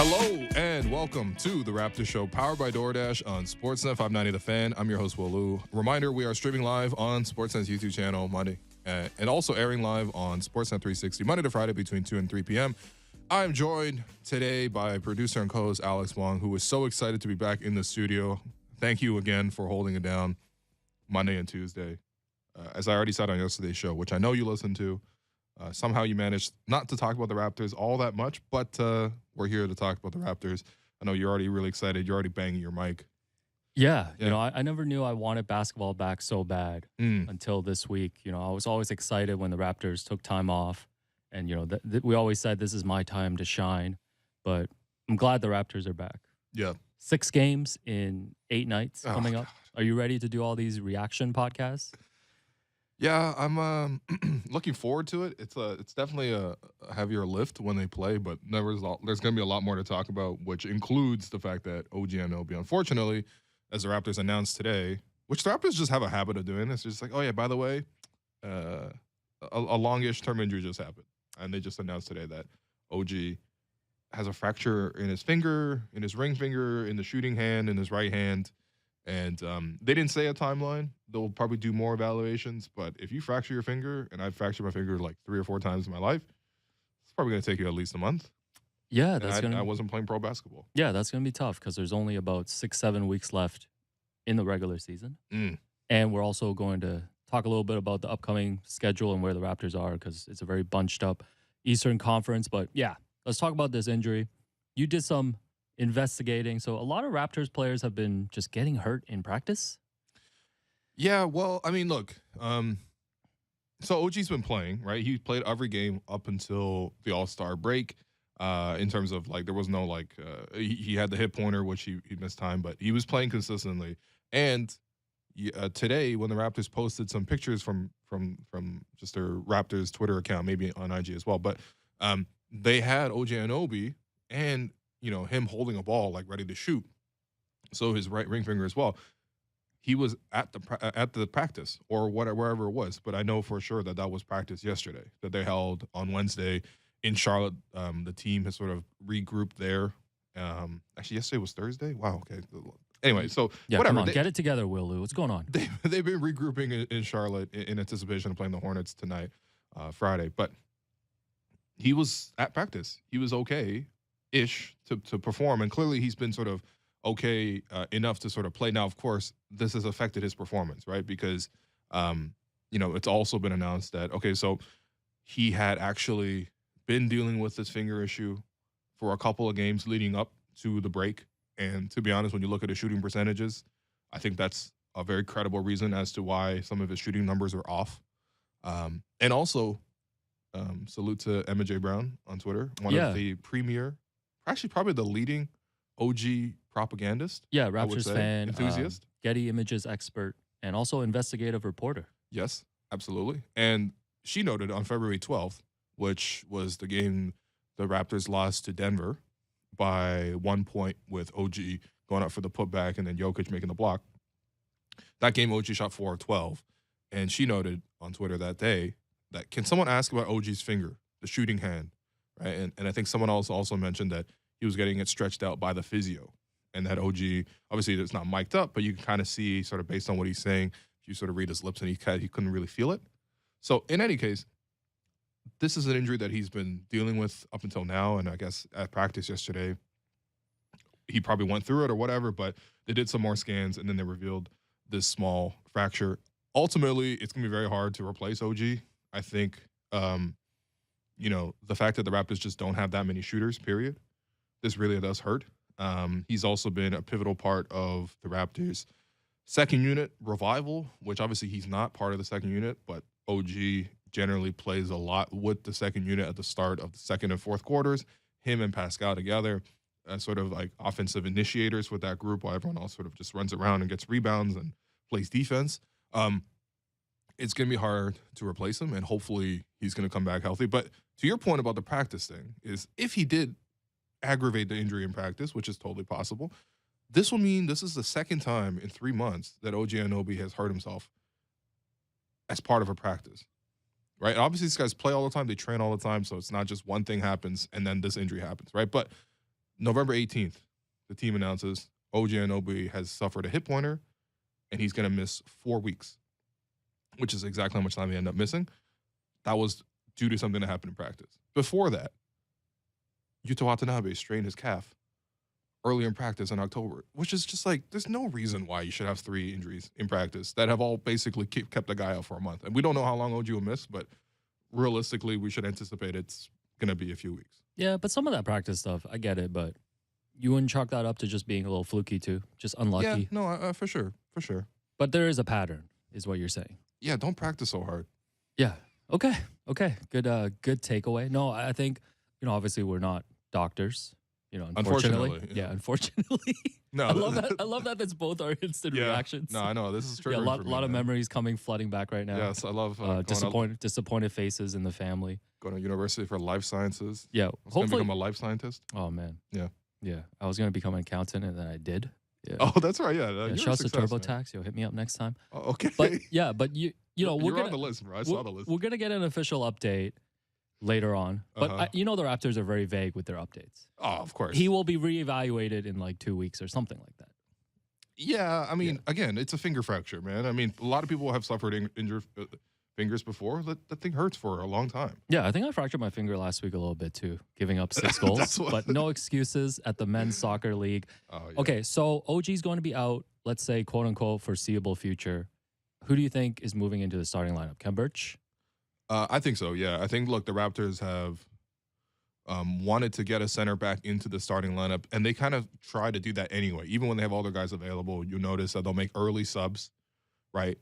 Hello and welcome to the Raptors Show, powered by DoorDash on Sportsnet 590 The Fan. I'm your host, Will Lou. Reminder, we are streaming live on Sportsnet's YouTube channel Monday and also airing live on Sportsnet 360 Monday to Friday between 2 and 3 p.m. I'm joined today by producer and co-host Alex Wong, who is so excited to be back in the studio. Thank you again for holding it down Monday and Tuesday. As I already said on yesterday's show, which I know you listened to, somehow you managed not to talk about the Raptors all that much, but we're here to talk about the Raptors. I know you're already really excited. You're already banging your mic. Yeah. You know, I never knew I wanted basketball back so bad until this week. You know, I was always excited when the Raptors took time off. And, you know, we always said this is my time to shine. But I'm glad the Raptors are back. Yeah. 6 games in 8 nights coming up. God. Are you ready to do all these reaction podcasts? Yeah, I'm looking forward to it. It's definitely a heavier lift when they play, but there's going to be a lot more to talk about, which includes the fact that OG Anunoby, unfortunately, as the Raptors announced today, which the Raptors just have a habit of doing this, just like, oh yeah, by the way, a longish term injury just happened, and they just announced today that OG has a fracture in his finger, in his ring finger, in the shooting hand, in his right hand. And they didn't say a timeline. They'll probably do more evaluations. But if you fracture your finger, and I've fractured my finger like 3 or 4 times in my life, it's probably going to take you at least a month. Yeah, I wasn't playing pro basketball. Yeah, that's going to be tough because there's only about 6-7 weeks left in the regular season. And we're also going to talk a little bit about the upcoming schedule and where the Raptors are because it's a very bunched up Eastern Conference. But yeah, let's talk about this injury. You did some investigating. So a lot of Raptors players have been just getting hurt in practice. Yeah, well, I mean, look, so OG's been playing, right? He played every game up until the All-Star break. In terms of like, there was no like, he had the hip pointer, which he missed time, but he was playing consistently. And today, when the Raptors posted some pictures from just their Raptors Twitter account, maybe on IG as well, but they had OG Anunoby and him holding a ball like ready to shoot. So his right ring finger as well. He was at the practice or wherever it was, but I know for sure that was practice yesterday that they held on Wednesday in Charlotte. The team has sort of regrouped there. Actually, yesterday was Thursday. Wow. Okay. Anyway, so yeah, whatever. Come on, get it together, Will Lou. What's going on? They've been regrouping in Charlotte in anticipation of playing the Hornets tonight, Friday. But he was at practice. He was okay-ish to perform, and clearly he's been sort of okay enough to sort of play. Now, of course, this has affected his performance, right? Because, it's also been announced that, okay, so he had actually been dealing with this finger issue for a couple of games leading up to the break. And to be honest, when you look at his shooting percentages, I think that's a very credible reason as to why some of his shooting numbers are off. And also, salute to Emma J. Brown on Twitter, one of the premier, actually probably the leading OG propagandist. Yeah, Raptors fan, enthusiast, Getty Images expert, and also investigative reporter. Yes, absolutely. And she noted on February 12th, which was the game the Raptors lost to Denver by 1 point with OG going up for the putback and then Jokic making the block. That game, OG shot 4 of 12. And she noted on Twitter that day that, can someone ask about OG's finger, the shooting hand, right? And I think someone else also mentioned that he was getting it stretched out by the physio. And that OG, obviously it's not mic'd up, but you can kind of see sort of based on what he's saying, if you sort of read his lips, and he couldn't really feel it. So in any case, this is an injury that he's been dealing with up until now, and I guess at practice yesterday, he probably went through it or whatever, but they did some more scans, and then they revealed this small fracture. Ultimately, it's going to be very hard to replace OG. I think, the fact that the Raptors just don't have that many shooters, period, this really does hurt. He's also been a pivotal part of the Raptors' second unit revival, which obviously he's not part of the second unit, but OG generally plays a lot with the second unit at the start of the second and fourth quarters. Him and Pascal together as sort of like offensive initiators with that group while everyone else sort of just runs around and gets rebounds and plays defense. It's going to be hard to replace him, and hopefully he's going to come back healthy. But to your point about the practice thing is, if he did aggravate the injury in practice, which is totally possible, this will mean this is the second time in 3 months that OG Anunoby has hurt himself as part of a practice, right? Obviously, these guys play all the time. They train all the time. So it's not just one thing happens and then this injury happens, right? But November 18th, the team announces OG Anunoby has suffered a hip pointer, and he's going to miss 4 weeks, which is exactly how much time he ended up missing. That was due to something that happened in practice. Before that, Yuta Watanabe strained his calf early in practice in October, which is just like, there's no reason why you should have 3 injuries in practice that have all basically kept the guy out for a month. And we don't know how long OG will miss, but realistically, we should anticipate it's going to be a few weeks. Yeah, but some of that practice stuff, I get it, but you wouldn't chalk that up to just being a little fluky too, just unlucky. Yeah, no, for sure. But there is a pattern, is what you're saying. Yeah, don't practice so hard. Yeah. Okay. Good takeaway. No, I think, obviously we're not doctors, unfortunately. Yeah, unfortunately. No, I love that that's both our instant reactions. No, I know. This is triggering for me. A lot of memories flooding back right now. Yes, I love disappointed faces in the family. Going to university for life sciences. Yeah. I was going to become a life scientist. Oh, man. Yeah. Yeah. I was going to become an accountant, and then I did. Yeah. Oh, that's right. Yeah. Shouts to TurboTax. You'll hit me up next time. Oh, okay. But we're you're on the list, bro. I saw the list. We're going to get an official update later on. But the Raptors are very vague with their updates. Oh, of course. He will be reevaluated in like 2 weeks or something like that. Yeah, I mean, again, it's a finger fracture, man. I mean, a lot of people have suffered injured fingers before. That thing hurts for a long time. Yeah, I think I fractured my finger last week a little bit too, giving up 6 goals. But no excuses at the men's soccer league. Oh, yeah. Okay, so OG's going to be out, let's say, quote unquote, foreseeable future. Who do you think is moving into the starting lineup? Kem Birch? I think so, yeah. I think, look, the Raptors have wanted to get a center back into the starting lineup, and they kind of try to do that anyway. Even when they have all their guys available, you notice that they'll make early subs, right?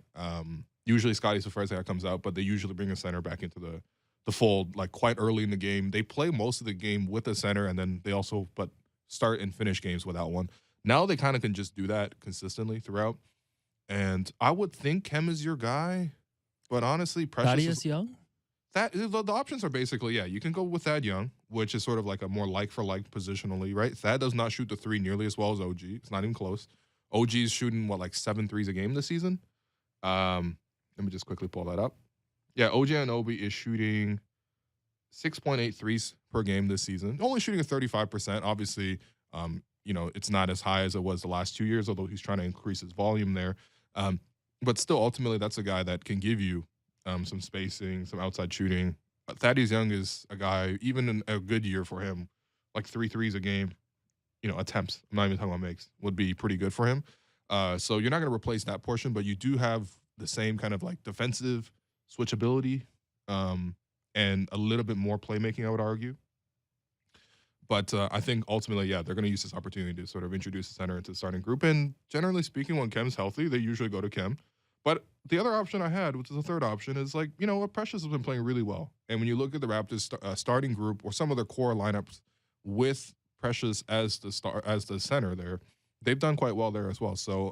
Usually Scotty's the first guy that comes out, but they usually bring a center back into the fold like quite early in the game. They play most of the game with a center, and then they also start and finish games without one. Now they kind of can just do that consistently throughout. And I would think Kem is your guy, but honestly, Precious Thaddeus Young? The options are basically, you can go with Thad Young, which is sort of like a more like-for-like positionally, right? Thad does not shoot the 3 nearly as well as OG. It's not even close. OG is shooting, 7 threes a game this season? Let me just quickly pull that up. Yeah, OG Anunoby is shooting 6.8 threes per game this season. Only shooting at 35%. Obviously, it's not as high as it was the last 2 years, although he's trying to increase his volume there. But still, ultimately, that's a guy that can give you some spacing, some outside shooting. Thaddeus Young is a guy, even in a good year for him, 3 threes a game, attempts, I'm not even talking about makes, would be pretty good for him. So you're not going to replace that portion, but you do have the same kind of defensive switchability and a little bit more playmaking, I would argue. But I think ultimately, they're going to use this opportunity to sort of introduce the center into the starting group. And generally speaking, when Kem's healthy, they usually go to Kem. But the other option I had, which is the third option, is Precious has been playing really well. And when you look at the Raptors starting group or some of their core lineups with Precious as the center there, they've done quite well there as well. So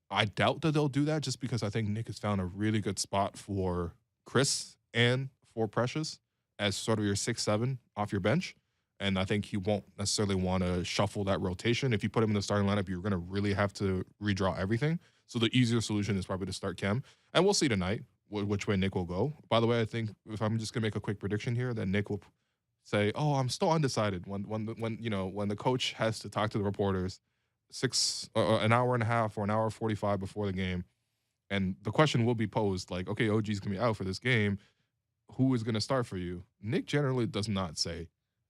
I doubt that they'll do that just because I think Nick has found a really good spot for Chris and for Precious as sort of your 6-7 off your bench. And I think he won't necessarily want to shuffle that rotation. If you put him in the starting lineup, you're going to really have to redraw everything. So the easier solution is probably to start Kem. And we'll see tonight which way Nick will go. By the way, I think if I'm just going to make a quick prediction here, that Nick will say, "Oh, I'm still undecided." When the coach has to talk to the reporters an hour and a half or an hour 45 before the game, and the question will be posed okay, OG's going to be out for this game. Who is going to start for you? Nick generally does not say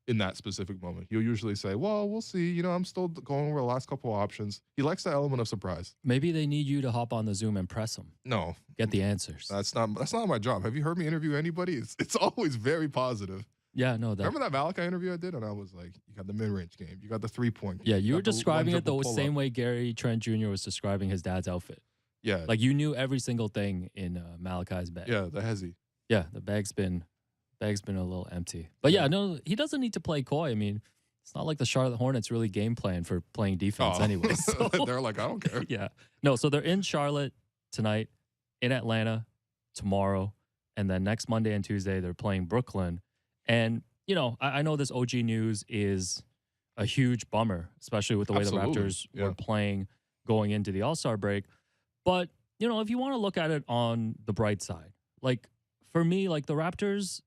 in that specific moment. He'll usually say, well, we'll see. I'm still going over the last couple of options. He likes the element of surprise. Maybe they need you to hop on the Zoom and press them. No. Get the answers. That's not my job. Have you heard me interview anybody? It's always very positive. Yeah, no. Remember that Malachi interview I did? And I was like, you got the mid-range game. You got the 3-point game. Yeah, you were describing it the same way Gary Trent Jr. was describing his dad's outfit. Yeah. You knew every single thing in Malachi's bag. Yeah, the hezzy. Yeah, the bag's been a little empty. But no, he doesn't need to play coy. I mean, it's not like the Charlotte Hornets really game plan for playing defense anyway. So. They're like, I don't care. Yeah. No, so they're in Charlotte tonight, in Atlanta tomorrow, and then next Monday and Tuesday they're playing Brooklyn. And, I know this OG news is a huge bummer, especially with the way the Raptors were playing going into the All-Star break. But, if you want to look at it on the bright side, for me, the Raptors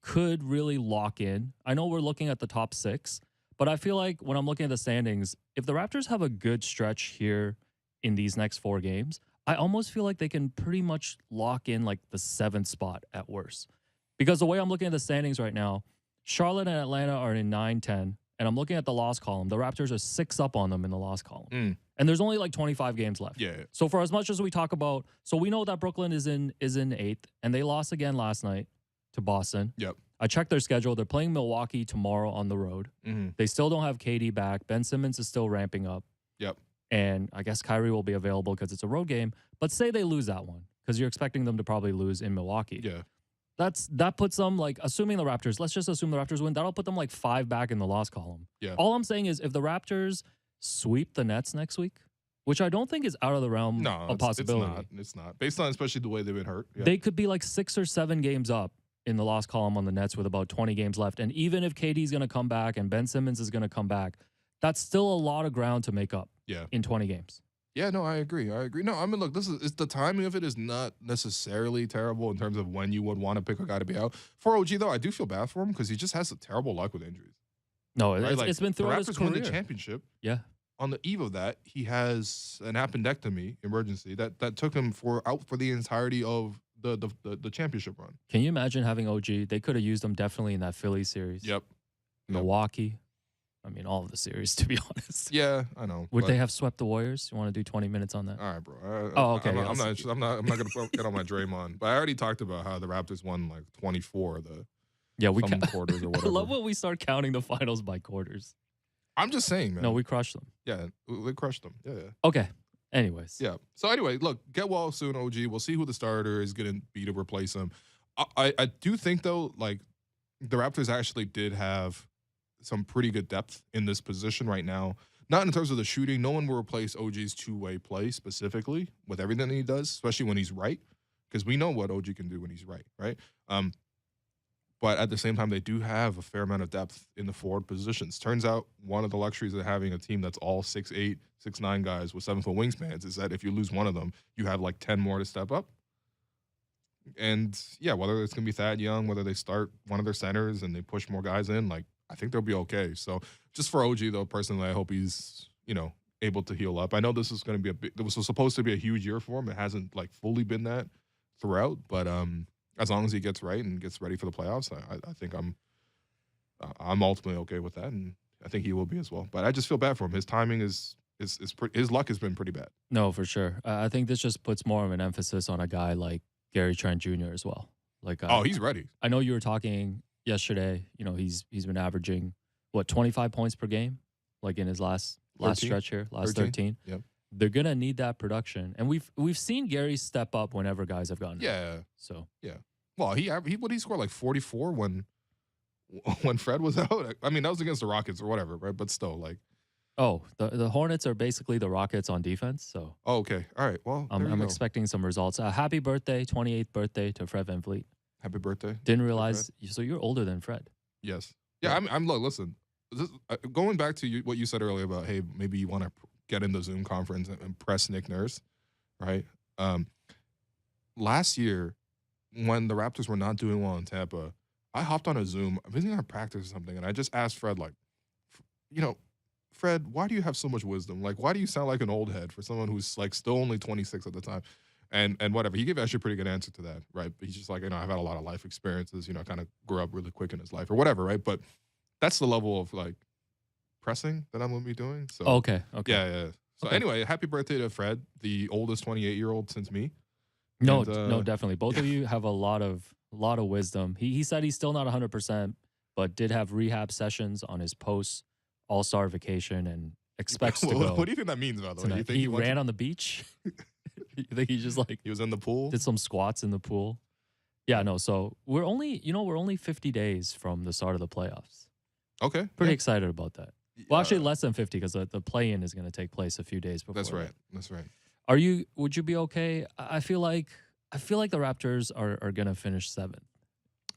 could really lock in. I know we're looking at the top 6, But I feel like when I'm looking at the standings, if the Raptors have a good stretch here in these next 4 games, I almost feel like they can pretty much lock in like the 7th spot at worst. Because the way I'm looking at the standings right now, Charlotte and Atlanta are in 9-10, and I'm looking at the loss column. The Raptors are 6 up on them in the loss column. And there's only like 25 games left. Yeah. So for as much as we talk about, so we know that Brooklyn is in 8th, and they lost again last night to Boston. Yep. I checked their schedule. They're playing Milwaukee tomorrow on the road. They still don't have KD back. Ben Simmons is still ramping up. Yep. And I guess Kyrie will be available because it's a road game. But say they lose that one, because you're expecting them to probably lose in Milwaukee. Yeah. That puts them, like, assuming the Raptors, let's just assume the Raptors win, that'll put them like 5 back in the loss column. Yeah. All I'm saying is if the Raptors sweep the Nets next week, which I don't think is out of the realm of possibility. It's not. Based on especially the way they've been hurt. Yeah. They could be like 6 or 7 games up in the loss column on the Nets with about 20 games left. And even if KD's going to come back and Ben Simmons is going to come back, that's still a lot of ground to make up in 20 games. Yeah, no, I agree. No, I mean, look, it's the timing of it is not necessarily terrible in terms of when you would want to pick a guy to be out. For OG, though, I do feel bad for him because he just has a terrible luck with injuries. No, right? it's been throughout his Raptors career. win the championship. Yeah. On the eve of that, he has an appendectomy emergency that took him out for the entirety of the championship run. Can you imagine having OG? They could have used him definitely in that Philly series. Yep. Milwaukee. I mean, all of the series, to be honest. Yeah, I know. Would they have swept the Warriors? You want to do 20 minutes on that? All right, bro. Okay. I'm not gonna get on my Draymond, but I already talked about how the Raptors won like 24 of the quarters or whatever. I love when we start counting the finals by quarters. I'm just saying, man. No, we crushed them. Yeah, we crushed them. Yeah. Okay. Anyways. Yeah. So anyway, look, get well soon, OG. We'll see who the starter is going to be to replace him. I do think though, like the Raptors actually did have some pretty good depth in this position right now. Not in terms of the shooting. No one will replace OG's two-way play specifically with everything that he does, especially when he's right, because we know what OG can do when he's right? But at the same time, they do have a fair amount of depth in the forward positions. Turns out one of the luxuries of having a team that's all 6'8", 6'9" guys with 7-foot wingspans is that if you lose one of them, you have like 10 more to step up. And yeah, whether it's going to be Thad Young, whether they start one of their centers and they push more guys in, like I think they'll be okay. So just for OG though, personally, I hope he's, able to heal up. I know this is going to be this was supposed to be a huge year for him. It hasn't like fully been that throughout, but as long as he gets right and gets ready for the playoffs, I think I'm ultimately okay with that, and I think he will be as well. But I just feel bad for him. His timing his luck has been pretty bad. No, for sure. I think this just puts more of an emphasis on a guy like Gary Trent Jr. as well. Like, he's ready. I know you were talking yesterday. He's been averaging 25 points per game, like in his last stretch here, last 13. Yep. They're gonna need that production, and we've seen Gary step up whenever guys have gotten hurt. So yeah. Well, he scored like 44 when Fred was out. I mean, that was against the Rockets or whatever, right? But still, like. Oh, the Hornets are basically the Rockets on defense. So. Oh, okay. All right. Well, I'm expecting some results. Happy birthday, 28th birthday to Fred VanVleet. Happy birthday. Didn't realize. So you're older than Fred. Yes. Yeah. I'm look. Listen. Going back to what you said earlier about, hey, maybe you want to get in the Zoom conference and press Nick Nurse, right? Last year, when the Raptors were not doing well in Tampa, I hopped on a Zoom, visiting our practice or something, and I just asked Fred, like, Fred, why do you have so much wisdom? Like, why do you sound like an old head for someone who's like still only 26 at the time? And whatever. He gave actually a pretty good answer to that, right? But he's just like, I've had a lot of life experiences, kind of grew up really quick in his life or whatever, right? But that's the level of like pressing that I'm going to be doing. So Okay. Yeah. So anyway, happy birthday to Fred, the oldest 28-year-old since me. No, definitely. Both of you have a lot of wisdom. He said he's still not 100%, but did have rehab sessions on his post All-Star vacation and expects to go. What do you think that means, by the way? You think he ran on the beach? You think he just like he was in the pool? Did some squats in the pool? Yeah, no. So we're only 50 days from the start of the playoffs. Okay. Pretty excited about that. Well, actually less than 50 because the play-in is going to take place a few days before. That's right. That's right. Would you be okay? I feel like the Raptors are going to finish 7th.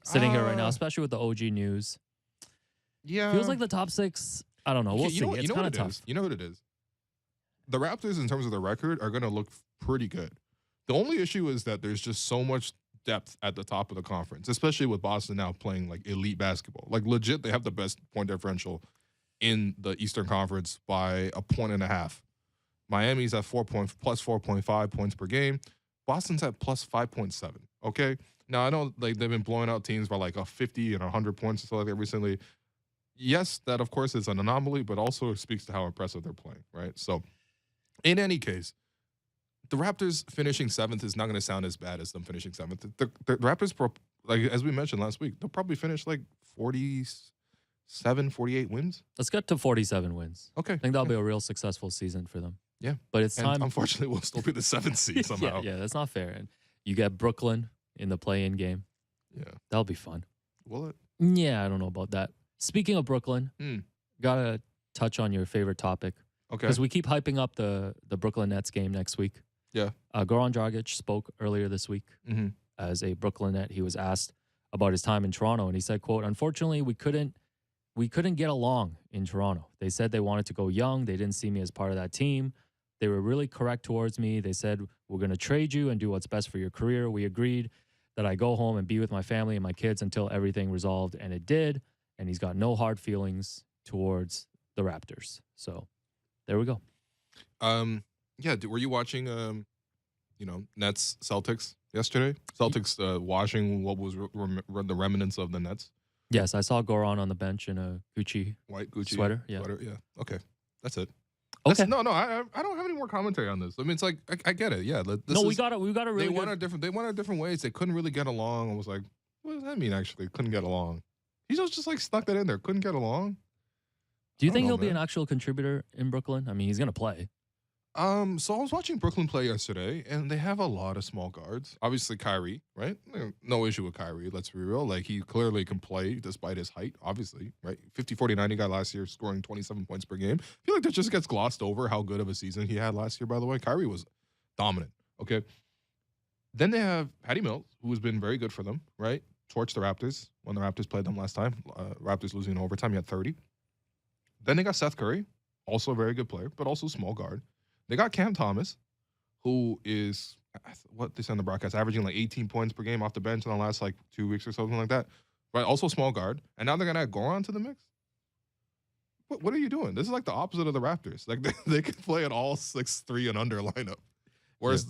Sitting here right now, especially with the OG news. Yeah. Feels like the top 6, I don't know. We'll see. It's kind of tough. You know what it is? The Raptors, in terms of their record, are going to look pretty good. The only issue is that there's just so much depth at the top of the conference, especially with Boston now playing like elite basketball. Like legit, they have the best point differential in the Eastern Conference by 1.5 points. Miami's at plus 4.5 points per game. Boston's at plus 5.7. Okay. Now I know like they've been blowing out teams by like a 50 and 100 points or so like that recently. Yes, that of course is an anomaly, but also speaks to how impressive they're playing, right? So, in any case, the Raptors finishing 7th is not going to sound as bad as them finishing 7th. The Raptors, like as we mentioned last week, they'll probably finish like 47, 48 wins. Let's get to 47 wins. Okay. I think that'll be a real successful season for them. Yeah. But it's time. And unfortunately, we'll still be the 7th seed somehow. Yeah, that's not fair. And you get Brooklyn in the play-in game. Yeah. That'll be fun. Will it? Yeah, I don't know about that. Speaking of Brooklyn, gotta touch on your favorite topic. Okay. Because we keep hyping up the Brooklyn Nets game next week. Yeah. Goran Dragic spoke earlier this week as a Brooklyn Net. He was asked about his time in Toronto, and he said, quote, "Unfortunately, we couldn't get along in Toronto. They said they wanted to go young. They didn't see me as part of that team. They were really correct towards me. They said, we're going to trade you and do what's best for your career. We agreed that I go home and be with my family and my kids until everything resolved, and it did. And he's got no hard feelings towards the Raptors." So there we go. Yeah, were you watching Nets Celtics yesterday? Celtics washing what was the remnants of the Nets. Yes, I saw Goran on the bench in a white Gucci sweater. Yeah. Okay, that's it. Okay. No, I don't have any more commentary on this. I mean, it's like I get it. Yeah. We got to really. They went different ways. They couldn't really get along. I was like, what does that mean? Actually, couldn't get along. He just like stuck that in there. Couldn't get along. Do you think he'll be an actual contributor in Brooklyn? I mean, he's gonna play. So I was watching Brooklyn play yesterday, and they have a lot of small guards. Obviously, Kyrie, right? No issue with Kyrie. Let's be real. Like, he clearly can play despite his height, obviously, right? 50, 40, 90 guy last year, scoring 27 points per game. I feel like that just gets glossed over how good of a season he had last year, by the way. Kyrie was dominant, okay? Then they have Patty Mills, who has been very good for them, right? Torched the Raptors when the Raptors played them last time. Raptors losing in overtime. He had 30. Then they got Seth Curry, also a very good player, but also small guard. They got Cam Thomas, who is, what they said in the broadcast, averaging like 18 points per game off the bench in the last like 2 weeks or something like that. Right, also small guard. And now they're going to add Goran to the mix? What are you doing? This is like the opposite of the Raptors. Like they can play an all 6'3" and under lineup. Whereas,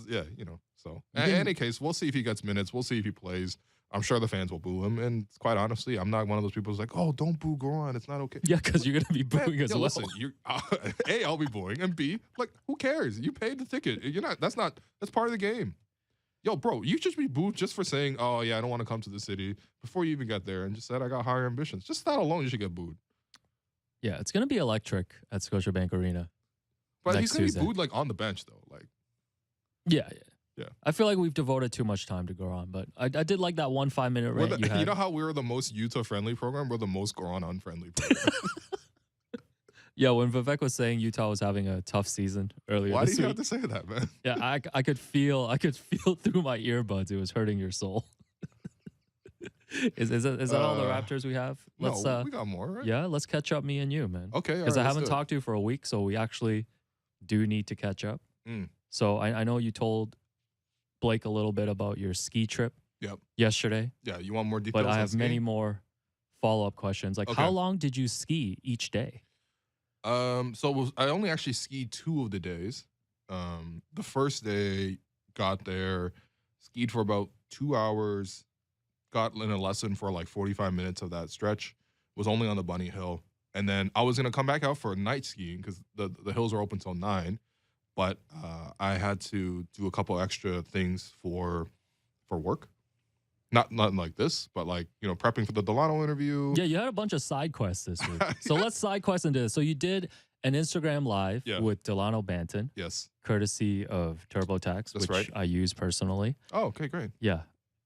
so. In any case, we'll see if he gets minutes. We'll see if he plays. I'm sure the fans will boo him. And quite honestly, I'm not one of those people who's like, oh, don't boo Goran. It's not okay. Yeah, because you're going to be booing as well. Listen, A, I'll be booing. And B, like, who cares? You paid the ticket. That's part of the game. Yo, bro, you should be booed just for saying, oh, yeah, I don't want to come to the city before you even got there and just said I got higher ambitions. Just that alone, you should get booed. Yeah, it's going to be electric at Scotiabank Arena. But he's going to be booed, like, on the bench, though. Like, Yeah. I feel like we've devoted too much time to Goran, but I did like that 1 5-minute rant you had. You know how we're the most Utah-friendly program? We're the most Goran-unfriendly program. Yeah, when Vivek was saying Utah was having a tough season earlier Why this do you week, have to say that, man? Yeah, I could feel through my earbuds it was hurting your soul. Is that all the Raptors we have? No, we got more, right? Yeah, let's catch up, me and you, man. Okay, because I haven't talked to you for a week, so we actually do need to catch up. So I know you told Blake a little bit about your ski trip yesterday. Yeah, you want more details? But I have many more follow-up questions. Like, how long did you ski each day? So I only actually skied 2 of the days. The first day, got there, skied for about 2 hours, got in a lesson for like 45 minutes of that stretch, was only on the Bunny Hill. And then I was going to come back out for night skiing because the hills are open till 9. But I had to do a couple extra things for work. Not like this, but like, prepping for the Delano interview. Yeah, you had a bunch of side quests this week. So let's side quest into this. So you did an Instagram live with Delano Banton. Yes. Courtesy of TurboTax, which I use personally. Oh, okay, great. Yeah.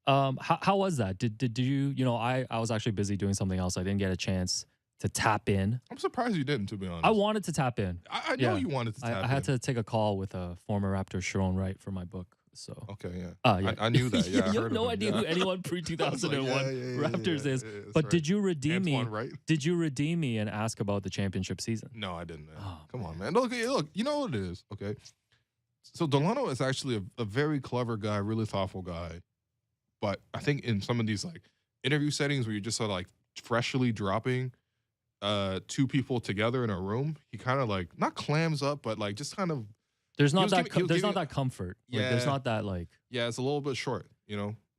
How was that? Did you, I was actually busy doing something else. I didn't get a chance to tap in. I'm surprised you didn't, to be honest. I wanted to tap in. I know you wanted to tap in. I had to take a call with a former Raptor, Sharon Wright, for my book. So okay, yeah. I knew that. Yeah, you have no idea who anyone pre-2001 Raptors is. But did you redeem me? Right? Did you redeem me and ask about the championship season? No, I didn't, man. Come on, man. Look, you know what it is, okay? So Delano is actually a very clever guy, really thoughtful guy. But I think in some of these like interview settings where you're just sort of like freshly dropping, two people together in a room, he kind of like not clams up, but like just kind of There's not that he was there's giving- not that comfort. Like, Yeah. there's not that like yeah, it's a little bit short,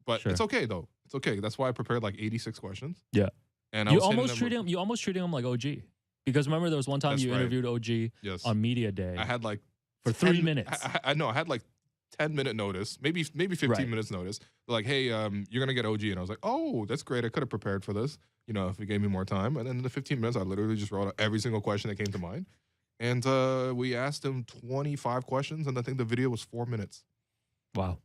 but Sure. it's okay though. It's okay. That's why I prepared like 86 questions. Yeah. And I you was hitting almost them treat with- him you almost treating him like OG. Because remember there was one time That's you right. interviewed OG Yes. on media day I had like for 10 3 minutes. I know I had like 10-minute notice, maybe 15 Right. minutes notice. They're like, hey, you're gonna get OG, and I was like, oh, that's great. I could have prepared for this, if it gave me more time. And then in the 15 minutes, I literally just wrote out every single question that came to mind, and we asked him 25 questions, and I think the video was 4 minutes. Wow.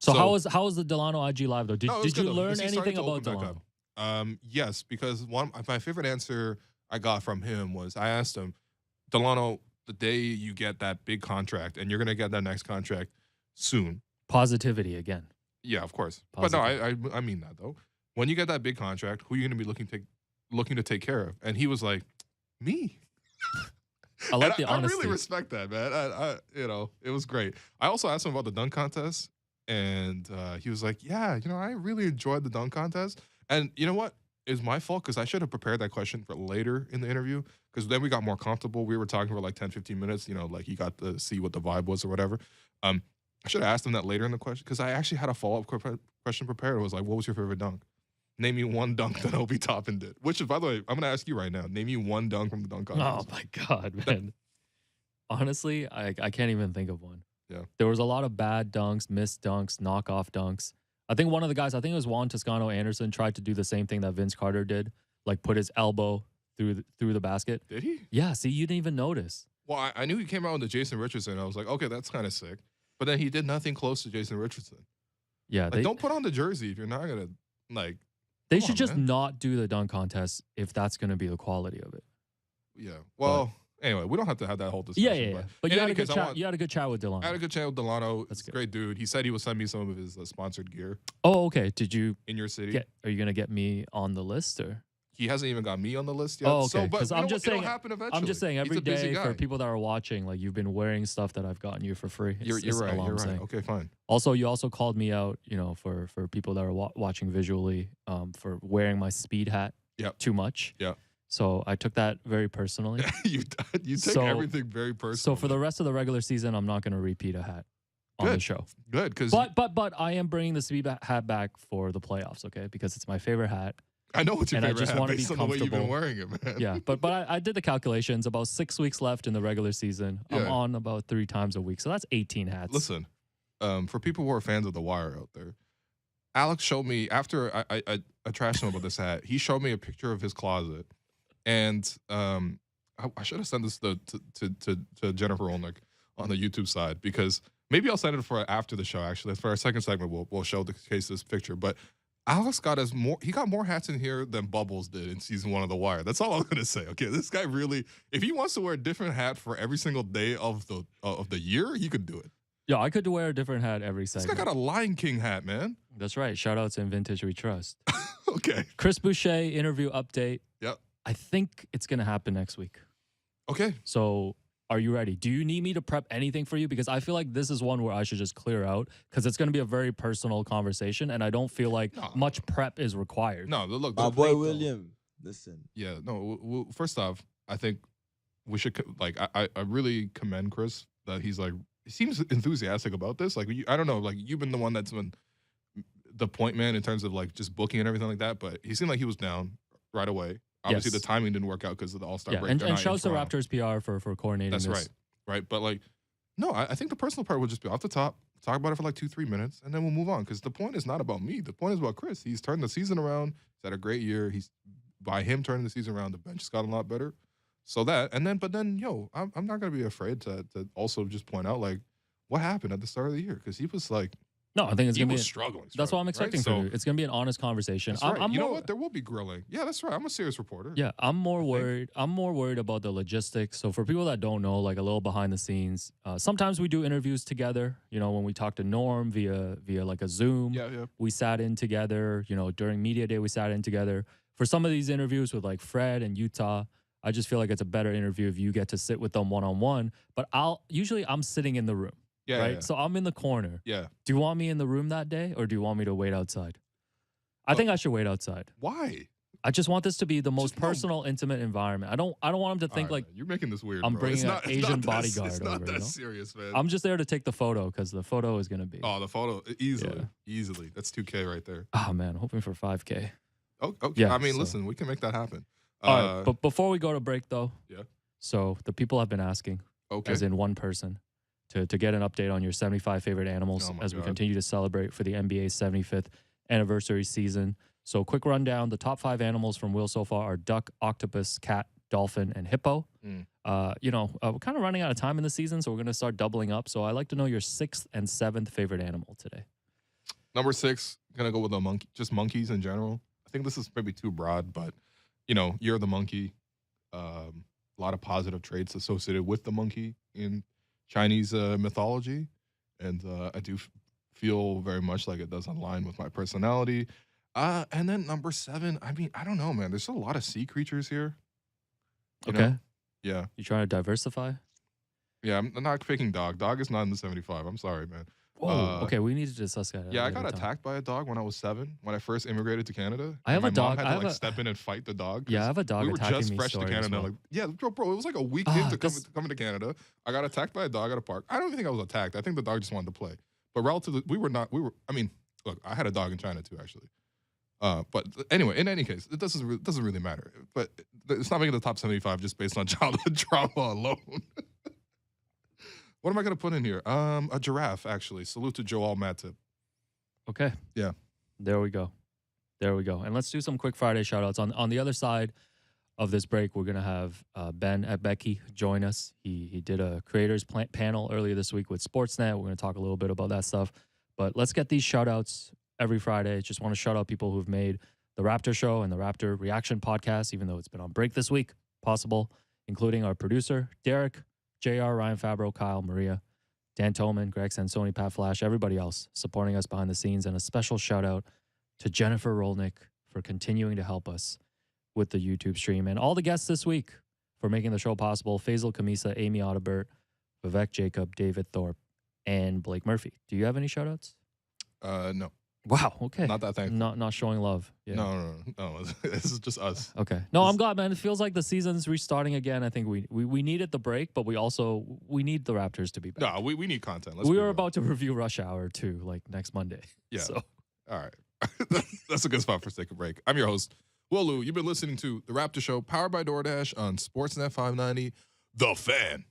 So how was the Delano IG live though? No, it was Did you good, though, learn because he started anything to about open back Delano? up. Yes, because my favorite answer I got from him was I asked him, Delano, the day you get that big contract, and you're gonna get that next contract soon. Positivity again. Yeah, of course. Positive. But no, I mean that though. When you get that big contract, who are you going to be looking to take care of? And he was like, me. I like And the honesty. I really respect that, man. It was great. I also asked him about the dunk contest, and he was like, yeah, I really enjoyed the dunk contest. And you know what? It's my fault because I should have prepared that question for later in the interview, because then we got more comfortable. We were talking for like 10, 15 minutes, like he got to see what the vibe was or whatever. I should have asked him that later in the question, because I actually had a follow-up question prepared. It was like, what was your favorite dunk? Name me one dunk that Obi Toppin did. Which, by the way, I'm going to ask you right now. Name me one dunk from the dunk contest. Oh my God, man. Honestly, I can't even think of one. Yeah. There was a lot of bad dunks, missed dunks, knockoff dunks. I think one of the guys, I think it was Juan Toscano Anderson, tried to do the same thing that Vince Carter did, like put his elbow through the basket. Did he? Yeah, see, you didn't even notice. Well, I knew he came out with the Jason Richardson. I was like, okay, that's kind of sick. But then he did nothing close to Jason Richardson. Yeah, Like, don't put on the jersey if you're not going to, like, they come should on, just man. not do the dunk contest if that's going to be the quality of it. Yeah. Well, anyway, we don't have to have that whole discussion. Yeah. But in you had any a good case, chat. You had a good chat with I Delano. had a good chat with Delano. That's He's a good. great dude. He said he would send me some of his sponsored gear Oh, okay. Did you in your city. are you going to get me on the list or? He hasn't even got me on the list yet. Oh, okay. So, but 'Cause you I'm know just what? saying- It'll happen eventually. I'm just saying He's every a busy day guy. for people that are watching, like you've been wearing stuff that I've gotten you for free. You're It's right. all You're I'm right. saying. Okay, fine. Also, you also called me out, for people that are watching visually, for wearing my speed hat Yep. too much. Yeah. So I took that very personally. you take So- everything very personal. So for the rest of the regular season, I'm not going to repeat a hat on the Good. show. good because But I am bringing the speed hat back for the playoffs, okay? Because it's my favorite hat. I know what's your and I favorite just hat wanna be based on the way you've been comfortable. wearing it, man. Yeah, but I did the calculations. About 6 weeks left in the regular season. I'm Yeah. on about 3 times a week, so that's 18 hats. Listen, for people who are fans of The Wire out there, Alex showed me after I trashed him about this hat. He showed me a picture of his closet, and I should have sent this to Jennifer Olnick on the YouTube side, because maybe I'll send it for after the show. Actually, for our second segment, we'll show the case this picture, but. Alex got he got more hats in here than Bubbles did in season 1 of The Wire. That's all I'm gonna say. Okay, this guy really, if he wants to wear a different hat for every single day of the year, he could do it. Yeah, I could wear a different hat every This segment. guy got a Lion King hat, man. That's right. Shout out to In Vintage We Trust. Okay. Chris Boucher interview update. Yep. I think it's going to happen next week. Okay. So are you ready? Do you need me to prep anything for you? Because I feel like this is one where I should just clear out, because it's going to be a very personal conversation, and I don't feel like No. much prep is required. No, look. My the- boy William, listen. Yeah. No. First off, I think we should I really commend Chris that he seems enthusiastic about this. Like, I don't know. Like, you've been the one that's been the point man in terms of like just booking and everything like that. But he seemed like he was down right away. Obviously, Yes. the timing didn't work out because of the All-Star Yeah, break. and They're not in shouts to Toronto. Raptors PR for coordinating That's this. right. But like, no, I think the personal part will just be off the top, talk about it for like 2-3 minutes, and then we'll move on. Because the point is not about me. The point is about Chris. He's turned the season around. He's had a great year. By him turning the season around, the bench has gotten a lot better. So but then, I'm not gonna be afraid to also just point out like what happened at the start of the year, because he was like No, I think it's he going to was be. struggling. That's what I'm right? expecting So, from you. It's going to be an honest conversation. that's right. I'm You know more- what? There will be grilling. Yeah, that's right. I'm a serious reporter. Yeah, I'm more think. worried. I'm more worried about the logistics. So for people that don't know, like a little behind the scenes, sometimes we do interviews together. When we talk to Norm via like a Zoom, Yeah. we sat in together. During media day, we sat in together. For some of these interviews with like Fred and Utah, I just feel like it's a better interview if you get to sit with them one-on-one. But I'm sitting in the room, Yeah. right? Yeah. So I'm in the corner. Yeah. Do you want me in the room that day, or do you want me to wait outside? I think I should wait outside. Why? I just want this to be the most Just no. personal, intimate environment. I don't want him to All think right, like man, you're making this weird, I'm bro. It's bringing an not. It's Asian not that. It's bodyguard not over. that serious, man. I'm just there to take the photo because the photo is gonna be. Oh, the photo easily, Yeah. easily. That's 2K right there. Oh man, hoping for 5K. Oh, okay. Yeah, I mean, so- listen, we can make that happen. All right, but before we go to break though, Yeah. so the people have been asking, Okay. as in one person, to get an update on your 75 favorite animals Oh my as we God. continue to celebrate for the NBA's 75th anniversary season. So quick rundown: the top 5 animals from Will so far are duck, octopus, cat, dolphin, and hippo. Mm. We're kind of running out of time in the season, so we're going to start doubling up. So I'd like to know your 6th and 7th favorite animal today. Number 6, gonna go with a monkey. Just monkeys in general. I think this is maybe too broad, but you're the monkey. A lot of positive traits associated with the monkey in Chinese mythology, and I do feel very much like it does align with my personality. And then number 7, I mean, I don't know, man. There's a lot of sea creatures here. You Okay. know? Yeah. You trying to diversify? Yeah, I'm not picking dog. Dog is not in the 75. I'm sorry, man. Whoa. Okay, we need to discuss that. Yeah, I another got time. attacked by a dog when I was 7, when I first immigrated to Canada. I have and a my mom dog. had I to have like a- step in and fight the dog. Yeah, I 'cause have a dog we were attacking just me fresh to story as Canada. well. Like, yeah, bro, it was like a week Ah, into this- coming to Canada. I got attacked by a dog at a park. I don't even think I was attacked. I think the dog just wanted to play. But relatively, I mean, look, I had a dog in China too, actually. But anyway, in any case, it doesn't really matter. But it's not making the top 75 just based on childhood trauma alone. What am I gonna put in here? A giraffe, actually. Salute to Joel Matip. Okay. Yeah. There we go. And let's do some quick Friday shout outs. On the other side of this break, we're going to have Ben at Becky join us. He did a creators panel earlier this week with Sportsnet. We're going to talk a little bit about that stuff. But let's get these shout outs every Friday. Just want to shout out people who've made the Raptor Show and the Raptor Reaction podcast, even though it's been on break this week, possible, including our producer, Derek, JR, Ryan Fabro, Kyle, Maria, Dan Toman, Greg Sansoni, Pat Flash, everybody else supporting us behind the scenes. And a special shout out to Jennifer Rolnick for continuing to help us with the YouTube stream. And all the guests this week for making the show possible: Faisal Kamisa, Amy Audibert, Vivek Jacob, David Thorpe, and Blake Murphy. Do you have any shout outs? No. Wow. Okay. Not that thankful. Not showing love. Yeah. No. This is just us. Okay. No, I'm glad, man. It feels like the season's restarting again. I think we needed the break, but we need the Raptors to be back. No, we need content. We are about to review Rush Hour too, like next Monday. Yeah. So All right. That's a good spot for us to take a break. I'm your host, Will Lou. You've been listening to The Raptor Show, powered by DoorDash on Sportsnet 590, The Fan.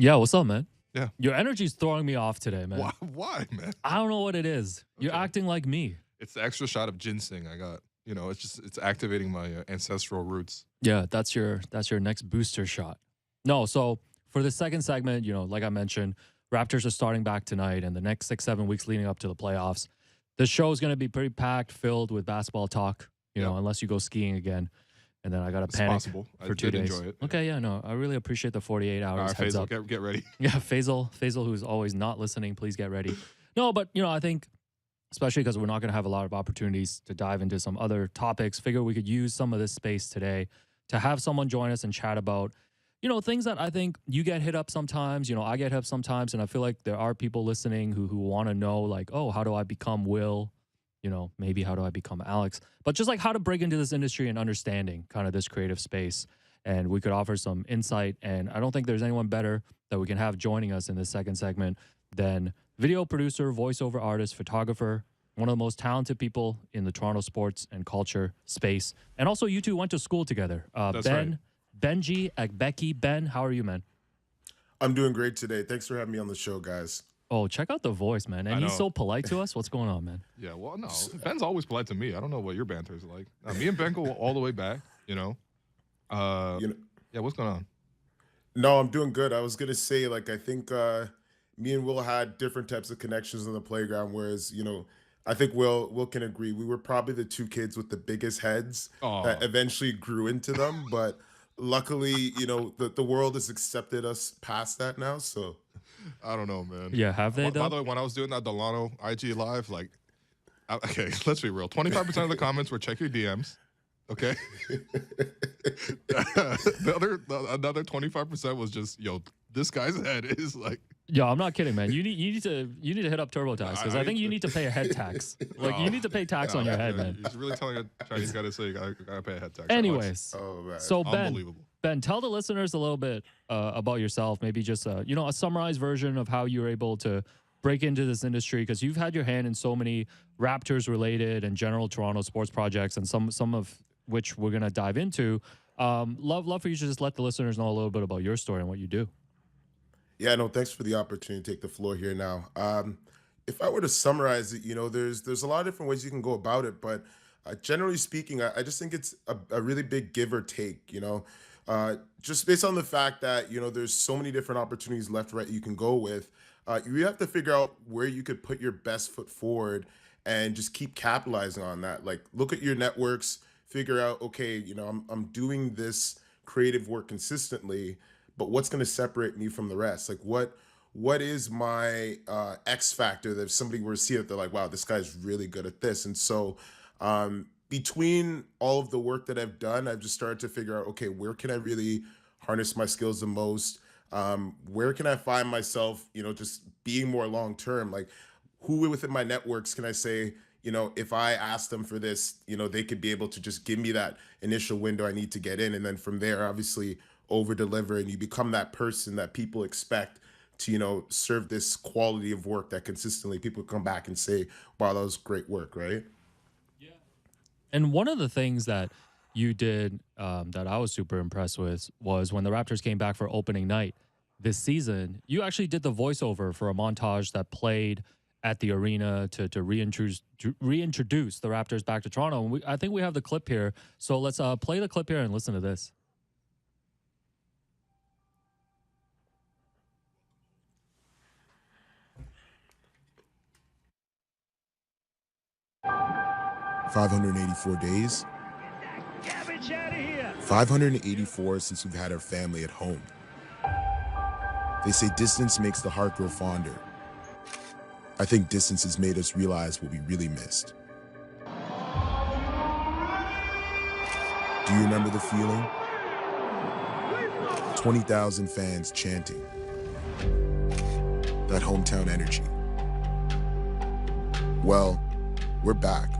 Yeah, what's up, man? Yeah. Your energy's throwing me off today, man. Why, man? I don't know what it is. You're acting like me. It's the extra shot of ginseng I got. You know, it's activating my ancestral roots. Yeah, that's your next booster shot. No, so for the second segment, like I mentioned, Raptors are starting back tonight, and the next 6-7 weeks leading up to the playoffs. The show is going to be pretty packed, filled with basketball talk. Unless you go skiing again, and then I got to panic possible. for 2 days. Enjoy it. Okay, yeah, no, I really appreciate the 48 hours. All right, heads Faisal, up. get ready. Yeah, Faisal, who's always not listening, please get ready. No, but I think, especially because we're not going to have a lot of opportunities to dive into some other topics, figure we could use some of this space today to have someone join us and chat about, things that I think you get hit up sometimes, I get hit up sometimes, and I feel like there are people listening who want to know, like, oh, how do I become Will? Maybe how do I become Alex? But just like how to break into this industry and understanding kind of this creative space. And we could offer some insight. And I don't think there's anyone better that we can have joining us in this second segment than video producer, voiceover artist, photographer, one of the most talented people in the Toronto sports and culture space. And also, you two went to school together. That's Ben, right. Benji, Becky. Ben, how are you, man? I'm doing great today. Thanks for having me on the show, guys. Oh, check out the voice, man. And he's so polite to us. What's going on, man? Yeah, well, no. Ben's always polite to me. I don't know what your banter is like. Me and Ben go all the way back, Yeah, what's going on? No, I'm doing good. I was going to say, I think me and Will had different types of connections on the playground, whereas, I think Will can agree. We were probably the two kids with the biggest heads that eventually grew into them. But luckily, the world has accepted us past that now, so... I don't know, man. Yeah, have they, though? By the way, when I was doing that Delano IG live, okay, let's be real. 25% of the comments were check your DMs. Okay. Another 25% was just, yo, this guy's head is like. Yo, I'm not kidding, man. You need to hit up TurboTax because I think you need to pay a head tax. You need to pay tax on your head, man. He's really telling a Chinese guy to say you gotta pay a head tax. Anyways, so unbelievable. Ben, tell the listeners a little bit about yourself. Maybe just a summarized version of how you were able to break into this industry, because you've had your hand in so many Raptors related and general Toronto sports projects, and some of which we're gonna dive into. Love for you to just let the listeners know a little bit about your story and what you do. Yeah, no, thanks for the opportunity to take the floor here now. If I were to summarize it, there's a lot of different ways you can go about it, but generally speaking, I just think it's a really big give or take, just based on the fact that, there's so many different opportunities left, right, you can go with. You have to figure out where you could put your best foot forward and just keep capitalizing on that. Look at your networks, figure out, okay, I'm doing this creative work consistently, but what's going to separate me from the rest? What is my X factor that if somebody were to see it, they're like, wow, this guy's really good at this. And so between all of the work that I've done, I've just started to figure out, okay, where can I really harness my skills the most? Where can I find myself, just being more long-term? Who within my networks can I say, if I ask them for this, they could be able to just give me that initial window I need to get in. And then from there, obviously over deliver, and you become that person that people expect to, serve this quality of work that consistently people come back and say, wow, that was great work, right? Yeah. And one of the things that you did that I was super impressed with was when the Raptors came back for opening night this season, you actually did the voiceover for a montage that played at the arena to reintroduce the Raptors back to Toronto. And I think we have the clip here. So let's play the clip here and listen to this. "584 days. 584 since we've had our family at home. They say distance makes the heart grow fonder. I think distance has made us realize what we really missed. Do you remember the feeling? 20,000 fans chanting. That hometown energy. Well, we're back,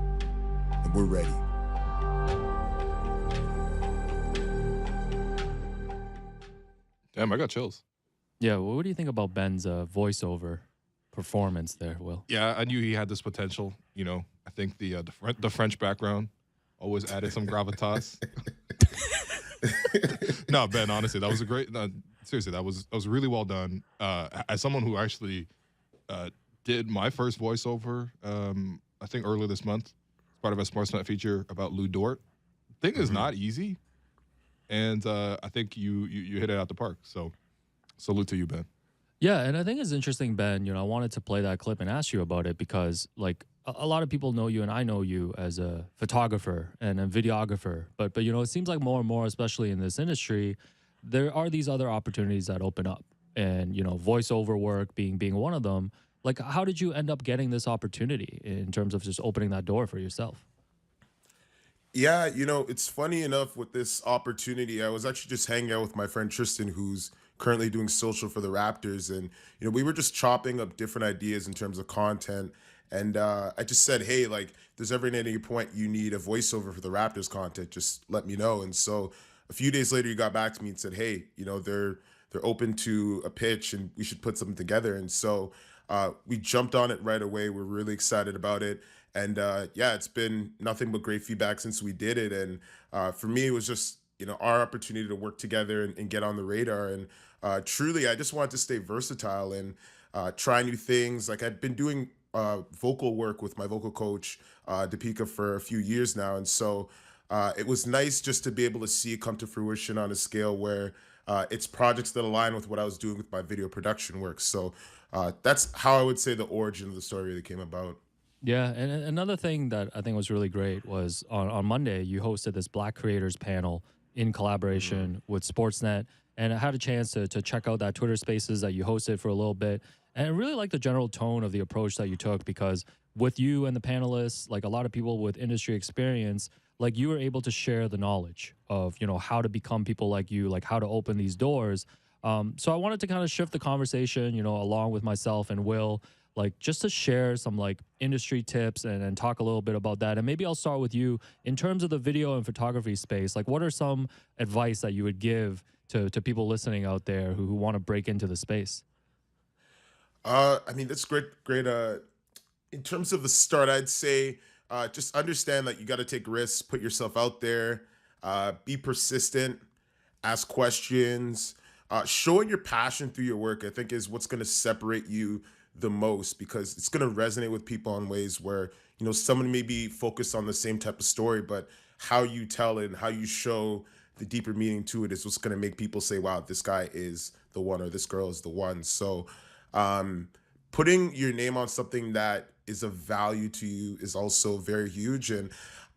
and we're ready. Damn, I got chills. Yeah, well, what do you think about Ben's voiceover performance there, Will? Yeah, I knew he had this potential. I think the French background always added some gravitas. No, Ben, honestly, that was a great. seriously, that was really well done. As someone who actually did my first voiceover, I think earlier this month, as part of a Sportsnet feature about Lou Dort. Thing is not easy, and I think you hit it out the park. So, salute to you, Ben. Yeah, and I think it's interesting, Ben. I wanted to play that clip and ask you about it because, like, a lot of people know you, and I know you as a photographer and a videographer. But it seems like more and more, especially in this industry, there are these other opportunities that open up, and voiceover work being one of them. Like, how did you end up getting this opportunity in terms of just opening that door for yourself? Yeah, it's funny enough with this opportunity. I was actually just hanging out with my friend Tristan, who's currently doing social for the Raptors, and we were just chopping up different ideas in terms of content. And I just said, hey, like, if there's ever at any point you need a voiceover for the Raptors content, just let me know. And so a few days later, he got back to me and said, hey, they're open to a pitch, and we should put something together. And so we jumped on it right away. We're really excited about it. And yeah, it's been nothing but great feedback since we did it. And for me, it was just, our opportunity to work together and get on the radar. And truly, I just wanted to stay versatile and try new things. Like, I've been doing vocal work with my vocal coach, Deepika, for a few years now. And so it was nice just to be able to see it come to fruition on a scale where it's projects that align with what I was doing with my video production work. So that's how I would say the origin of the story really came about. Yeah, and another thing that I think was really great was on Monday, you hosted this Black Creators panel in collaboration with Sportsnet. And I had a chance to check out that Twitter Spaces that you hosted for a little bit. And I really like the general tone of the approach that you took, because with you and the panelists, like a lot of people with industry experience, like you were able to share the knowledge of, how to become people like you, like how to open these doors. So I wanted to kind of shift the conversation, along with myself and Will, like just to share some like industry tips and talk a little bit about that. And maybe I'll start with you in terms of the video and photography space. Like, what are some advice that you would give to people listening out there who want to break into the space? I mean, that's great. In terms of the start, I'd say just understand that you got to take risks, put yourself out there, be persistent, ask questions, showing your passion through your work, I think, is what's going to separate you the most, because it's going to resonate with people in ways where, someone may be focused on the same type of story, but how you tell it and how you show the deeper meaning to it is what's going to make people say, wow, this guy is the one, or this girl is the one. So putting your name on something that is of value to you is also very huge. And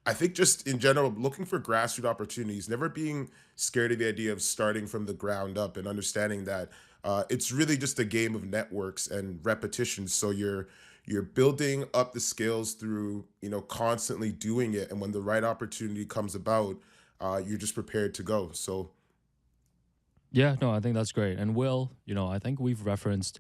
I think just in general, looking for grassroots opportunities, never being scared of the idea of starting from the ground up, and understanding that it's really just a game of networks and repetition. So you're building up the skills through, constantly doing it. And when the right opportunity comes about, you're just prepared to go. So Yeah, no, I think that's great. And Will, I think we've referenced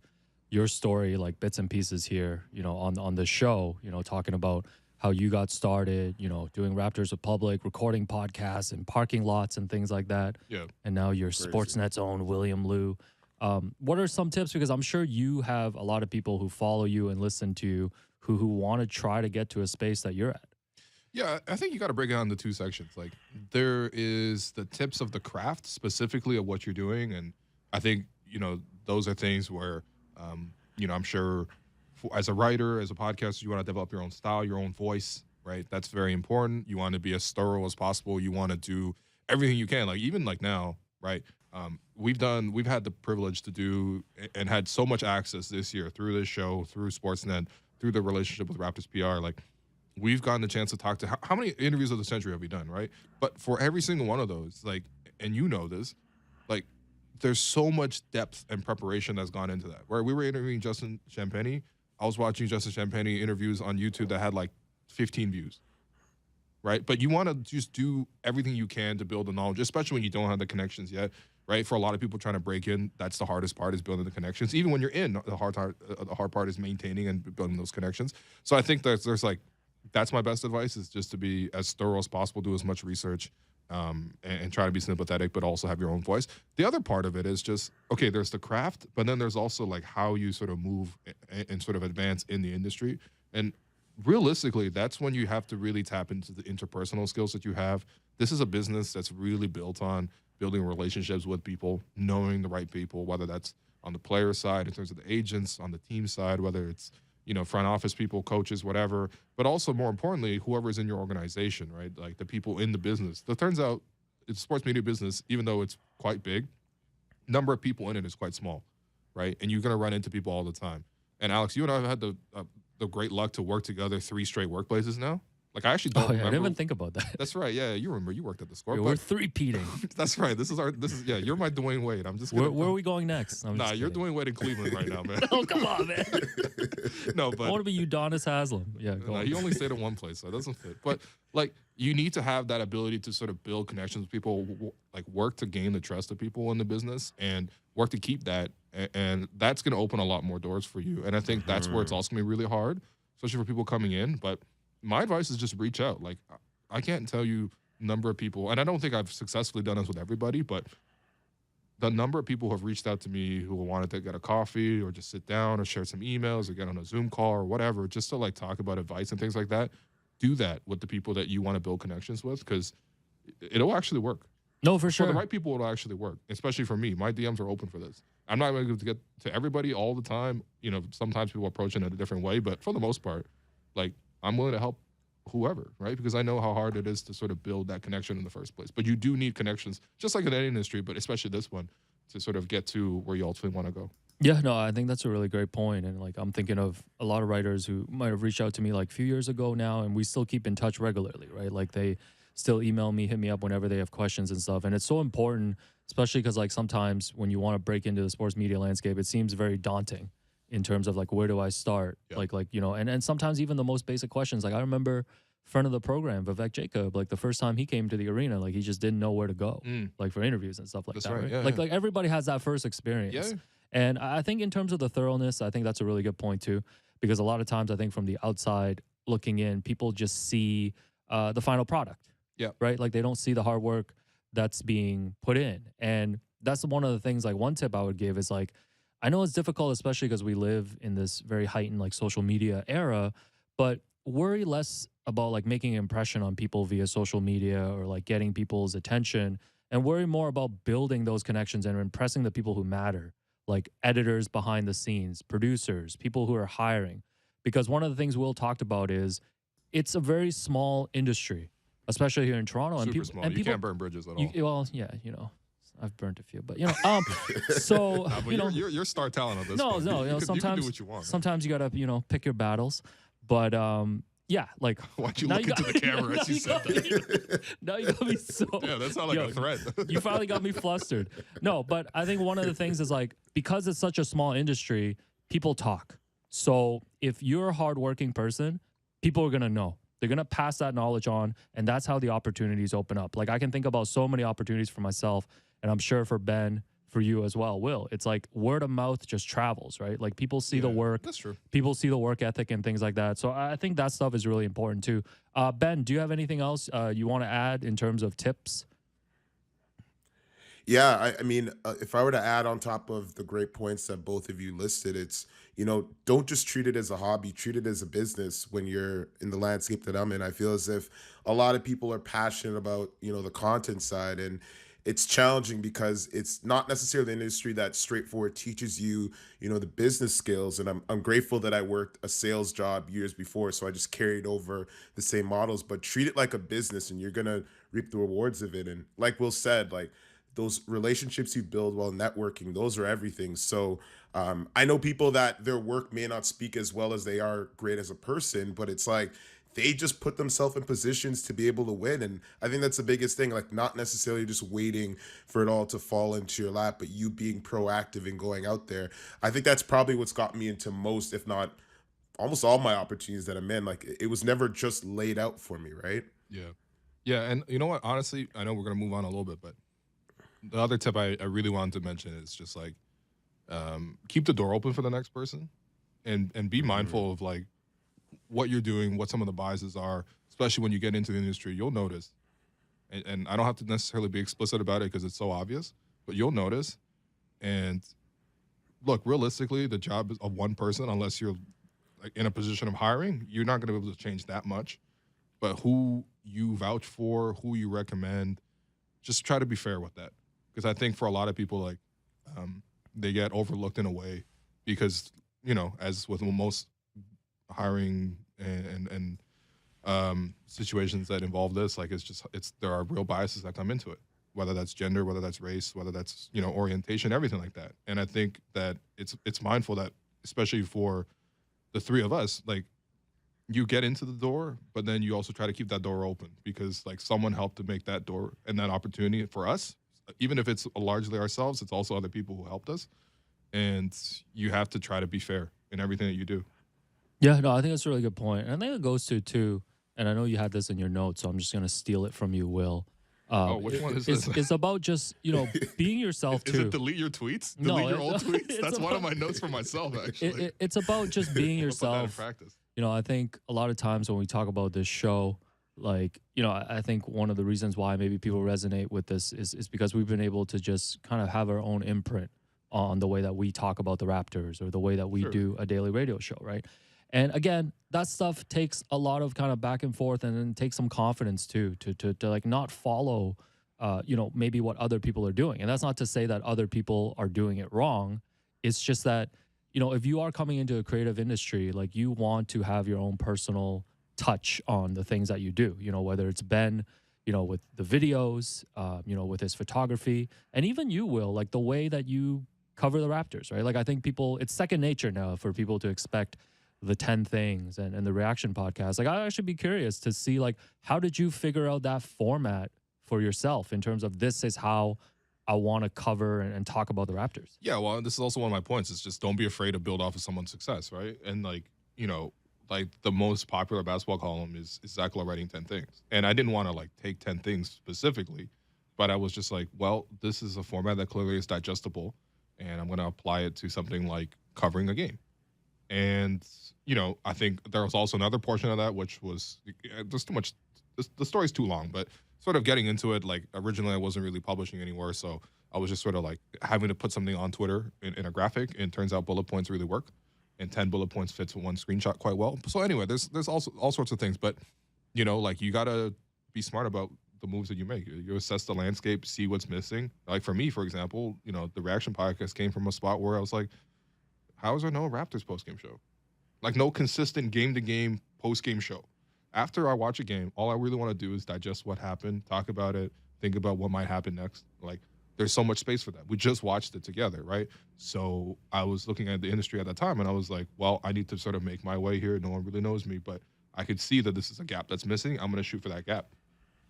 your story like bits and pieces here, on the show, talking about how you got started, doing Raptors Republic, recording podcasts and parking lots and things like that. Yeah. And now you're crazy. Sportsnet's own William Liu. What are some tips? Because I'm sure you have a lot of people who follow you and listen to you who want to try to get to a space that you're at. Yeah, I think you got to break it down into two sections. Like, there is the tips of the craft, specifically of what you're doing. And I think, those are things where, I'm sure as a writer, as a podcaster, you want to develop your own style, your own voice, right? That's very important. You want to be as thorough as possible. You want to do everything you can. Like, even like now, right? We've had the privilege to do and had so much access this year through this show, through Sportsnet, through the relationship with Raptors PR. Like, we've gotten the chance to talk to how many interviews of the century have we done, right? But for every single one of those, like, and this, like, there's so much depth and preparation that's gone into that. Where we were interviewing Justin Champagny, I was watching Justin Champagny interviews on YouTube that had like 15 views, right? But you want to just do everything you can to build the knowledge, especially when you don't have the connections yet, right? For a lot of people trying to break in, that's the hardest part, is building the connections. Even when you're in, the hard part is maintaining and building those connections. So I think there's like, that's my best advice, is just to be as thorough as possible, do as much research, and try to be sympathetic, but also have your own voice. The other part of it is just, okay, there's the craft, but then there's also like how you sort of move and sort of advance in the industry. And realistically, that's when you have to really tap into the interpersonal skills that you have. This is a business that's really built on building relationships with people, knowing the right people, whether that's on the player side in terms of the agents, on the team side, whether it's, front office people, coaches, whatever, but also more importantly, whoever's in your organization, right? Like the people in the business. It turns out it's sports media business, even though it's quite big, number of people in it is quite small, right? And you're going to run into people all the time. And Alex, you and I have had the great luck to work together 3 straight workplaces now. Like I actually don't remember. I didn't even think about that. That's right. Yeah, you remember you worked at the Score. We're 3-peating. That's right. You're my Dwayne Wade. I'm just where are we going next? Nah, you're Dwayne Wade in Cleveland right now, man. Oh, come on, man. No, but I want to be Udonis Haslam. Yeah, go on. He only stayed in one place, so it doesn't fit. But like you need to have that ability to sort of build connections with people, like work to gain the trust of people in the business and work to keep that. And that's going to open a lot more doors for you. And I think that's where it's also going to be really hard, especially for people coming in. But my advice is just reach out. Like, I can't tell you number of people, and I don't think I've successfully done this with everybody, but the number of people who have reached out to me who wanted to get a coffee or just sit down or share some emails or get on a Zoom call or whatever, just to like talk about advice and things like that, do that with the people that you want to build connections with, because it'll actually work. No, for sure. For the right people, it'll actually work, especially for me. My DMs are open for this. I'm not going to get to everybody all the time. Sometimes people approach it in a different way, but for the most part, like, I'm willing to help whoever, right? Because I know how hard it is to sort of build that connection in the first place. But you do need connections, just like in any industry, but especially this one, to sort of get to where you ultimately want to go. Yeah, no, I think that's a really great point. And like, I'm thinking of a lot of writers who might have reached out to me like a few years ago now, and we still keep in touch regularly, right? Like they still email me, hit me up whenever they have questions and stuff. And it's so important, especially because like sometimes when you want to break into the sports media landscape, it seems very daunting in terms of like, where do I start? Yep. And sometimes even the most basic questions. Like I remember friend of the program, Vivek Jacob, like the first time he came to the arena, like he just didn't know where to go, like for interviews and stuff like that. Right? Yeah, like everybody has that first experience. Yeah. And I think in terms of the thoroughness, I think that's a really good point too, because a lot of times I think from the outside looking in, people just see the final product. Yeah. Right. Like they don't see the hard work that's being put in. And that's one of the things, like one tip I would give is like, I know it's difficult, especially because we live in this very heightened like social media era, but worry less about like making an impression on people via social media or like getting people's attention, and worry more about building those connections and impressing the people who matter, like editors behind the scenes, producers, people who are hiring. Because one of the things Will talked about is it's a very small industry, especially here in Toronto. Super and people, small. And you people, can't burn bridges at all. Well, yeah, I've burnt a few, but so but you're star talent on this. No, point. no, you sometimes can do what you want. Sometimes you gotta pick your battles, but yeah, like why'd you look into the camera as you said that? Now you got me so. Yeah, that sounds like a threat. You finally got me flustered. No, but I think one of the things is like, because it's such a small industry, people talk. So if you're a hardworking person, people are gonna know. They're going to pass that knowledge on, and that's how the opportunities open up. Like I can think about so many opportunities for myself, and I'm sure for Ben, for you as well, Will. It's like word of mouth just travels, right? Like people see the work. That's true. People see the work ethic and things like that. So I think that stuff is really important too. Ben, do you have anything else you want to add in terms of tips? Yeah, I mean, if I were to add on top of the great points that both of you listed, it's, don't just treat it as a hobby, treat it as a business when you're in the landscape that I'm in. I feel as if a lot of people are passionate about, the content side, and it's challenging because it's not necessarily an industry that straightforward teaches you, the business skills. And I'm grateful that I worked a sales job years before, so I just carried over the same models, but treat it like a business and you're going to reap the rewards of it. And like Will said, like, those relationships you build while networking, those are everything. So I know people that their work may not speak as well as they are great as a person, but it's like they just put themselves in positions to be able to win. And I think that's the biggest thing, like not necessarily just waiting for it all to fall into your lap, but you being proactive and going out there. I think that's probably what's got me into most, if not almost all my opportunities that I'm in. Like it was never just laid out for me, right? Yeah. Yeah. And you know what? Honestly, I know we're going to move on a little bit, but the other tip I really wanted to mention is just like keep the door open for the next person, and be mindful of like what you're doing, what some of the biases are, especially when you get into the industry. You'll notice, and I don't have to necessarily be explicit about it because it's so obvious, but you'll notice. And look, realistically, the job is of one person, unless you're like in a position of hiring, you're not going to be able to change that much. But who you vouch for, who you recommend, just try to be fair with that. because I think for a lot of people, like, they get overlooked in a way because, as with most hiring and situations that involve this, like, there are real biases that come into it, whether that's gender, whether that's race, whether that's, orientation, everything like that. And I think that it's mindful that, especially for the three of us, like, you get into the door, but then you also try to keep that door open because, like, someone helped to make that door and that opportunity for us. Even if it's largely ourselves, it's also other people who helped us. And you have to try to be fair in everything that you do. Yeah, no, I think that's a really good point. And I think it goes to, too, and I know you had this in your notes, so I'm just going to steal it from you, Will. Which one is this? It's about just, being yourself, too. Is it delete your tweets? No, delete your old tweets? That's one of my notes for myself, actually. It's about just being yourself. Put that in practice. I think a lot of times when we talk about this show, like, I think one of the reasons why maybe people resonate with this is because we've been able to just kind of have our own imprint on the way that we talk about the Raptors or the way that we do a daily radio show, right? And again, that stuff takes a lot of kind of back and forth, and then takes some confidence too to like not follow, maybe what other people are doing. And that's not to say that other people are doing it wrong. It's just that, if you are coming into a creative industry, like, you want to have your own personal touch on the things that you do, whether it's Ben, with the videos, with his photography, and even you, Will, like the way that you cover the Raptors, right? Like, I think it's second nature now for people to expect the 10 things and the reaction podcast. Like, I'd actually be curious to see, like, how did you figure out that format for yourself in terms of this is how I want to cover and talk about the Raptors? Yeah, well, this is also one of my points. It's just don't be afraid to build off of someone's success, right? And, like, like the most popular basketball column is Zach Lowe writing 10 things. And I didn't want to, like, take 10 things specifically, but I was just like, well, this is a format that clearly is digestible, and I'm going to apply it to something like covering a game. And, I think there was also another portion of that, which was just too much. The story's too long, but sort of getting into it, like, originally I wasn't really publishing anywhere, so I was just sort of like having to put something on Twitter in a graphic, and it turns out bullet points really work. And 10 bullet points fits one screenshot quite well. So anyway, there's also all sorts of things, but like, you gotta be smart about the moves that you make. You assess the landscape, see what's missing. Like, for me, for example, the reaction podcast came from a spot where I was like, how is there no Raptors post-game show? Like, no consistent game-to-game post-game show. After I watch a game, all I really want to do is digest what happened, talk about it, think about what might happen next. Like, there's so much space for that. We just watched it together, right? So I was looking at the industry at that time, and I was like, well, I need to sort of make my way here. No one really knows me, but I could see that this is a gap that's missing. I'm going to shoot for that gap.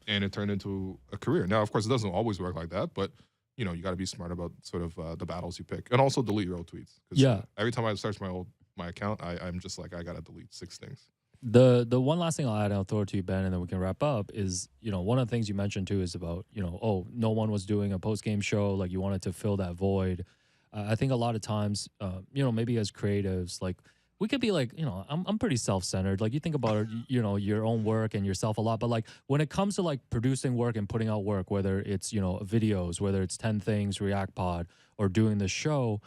And it turned into a career. Now, of course, it doesn't always work like that, but, you got to be smart about sort of the battles you pick. And also delete your old tweets. Yeah. Every time I search my account, I'm just like, I got to delete 6 things. The one last thing I'll add, and I'll throw it to you, Ben, and then we can wrap up, is, one of the things you mentioned too is about, no one was doing a post-game show, like, you wanted to fill that void. I think a lot of times, maybe as creatives, like, we could be like, I'm pretty self-centered. Like, you think about, your own work and yourself a lot, but, like, when it comes to, like, producing work and putting out work, whether it's, videos, whether it's 10 Things, React Pod, or doing the show,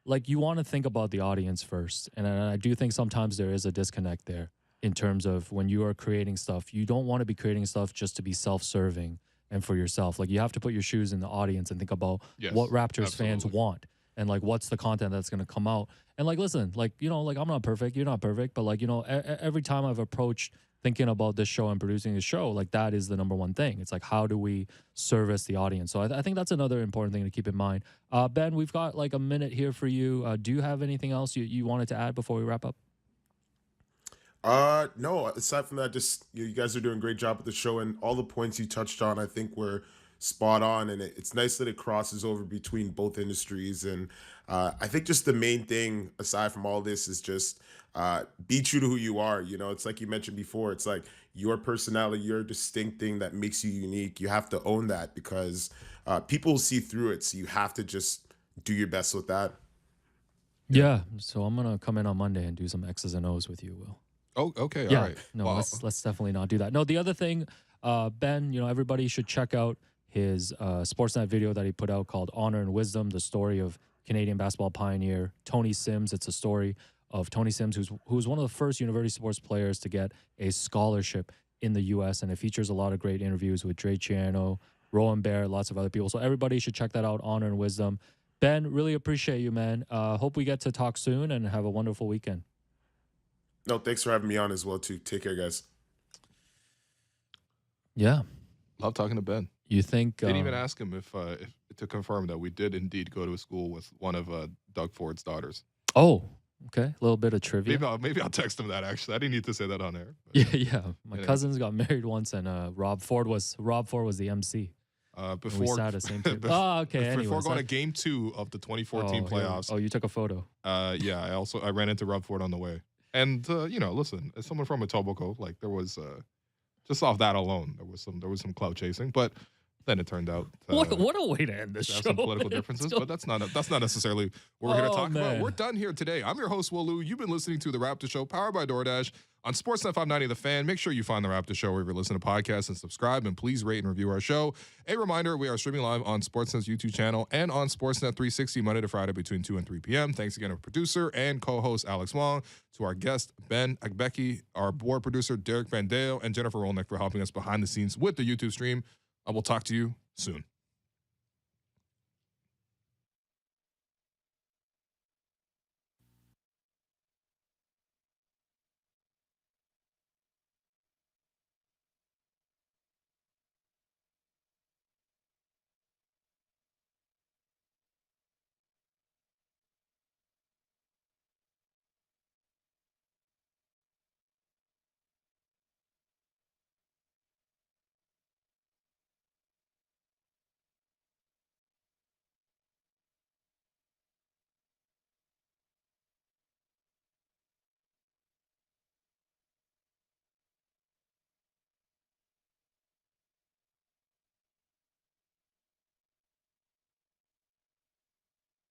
like, you want to think about the audience first. And I do think sometimes there is a disconnect there. In terms of when you are creating stuff, you don't want to be creating stuff just to be self-serving and for yourself. Like, you have to put your shoes in the audience and think about what Raptors fans want, and, like, what's the content that's going to come out. And, like, listen, like, like, I'm not perfect, you're not perfect, but, like, every time I've approached thinking about this show and producing this show, like, that is the number one thing. It's like, how do we service the audience? So I think that's another important thing to keep in mind. Ben, we've got like a minute here for you. Do you have anything else you wanted to add before we wrap up? No, aside from that, just you guys are doing a great job with the show, and all the points you touched on, I think, were spot on, and it's nice that it crosses over between both industries. And I think just the main thing aside from all this is just be true to who you are. It's like you mentioned before, it's like your personality, your distinct thing that makes you unique. You have to own that because people see through it, so you have to just do your best with that. Yeah, so I'm gonna come in on Monday and do some X's and O's with you, Will. Oh, okay. Yeah, all right. no, Well, let's definitely not do that. No, the other thing, Ben, everybody should check out his Sportsnet video that he put out called Honor and Wisdom, the story of Canadian basketball pioneer Tony Sims. It's a story of Tony Sims, who was one of the first university sports players to get a scholarship in the U.S., and it features a lot of great interviews with Dre Chiano, Rowan Bear, lots of other people. So everybody should check that out, Honor and Wisdom. Ben, really appreciate you, man. Hope we get to talk soon and have a wonderful weekend. No, thanks for having me on as well, too. Take care, guys. Yeah. Love talking to Ben. You think... Didn't even ask him if to confirm that we did indeed go to a school with one of Doug Ford's daughters. Oh, okay. A little bit of trivia. Maybe I'll text him that, actually. I didn't need to say that on air. Yeah. My cousins got married once, and Rob Ford was the MC. Before we sat at the same table. Okay. Anyways, before going to Game 2 of the 2014 playoffs. Oh, you took a photo. Yeah. I ran into Rob Ford on the way, and listen, as someone from Etobicoke, like there was just off that alone, there was some clout chasing, but then it turned out what a way to end the show. Some political differences, but that's not necessarily what we're here to talk about. We're done here today. I'm your host, Wolu. You've been listening to the Raptors Show, powered by DoorDash on Sportsnet 590 The Fan. Make sure you find the Raptors Show wherever you listen to podcasts and subscribe, and please rate and review our show. A reminder, we are streaming live on Sportsnet's YouTube channel and on Sportsnet 360 Monday to Friday between 2 and 3 p.m. Thanks again to producer and co-host Alex Wong, to our guest Ben Agbeki, our board producer Derek Vandeo, and Jennifer Rolnick for helping us behind the scenes with the YouTube stream. I will talk to you soon.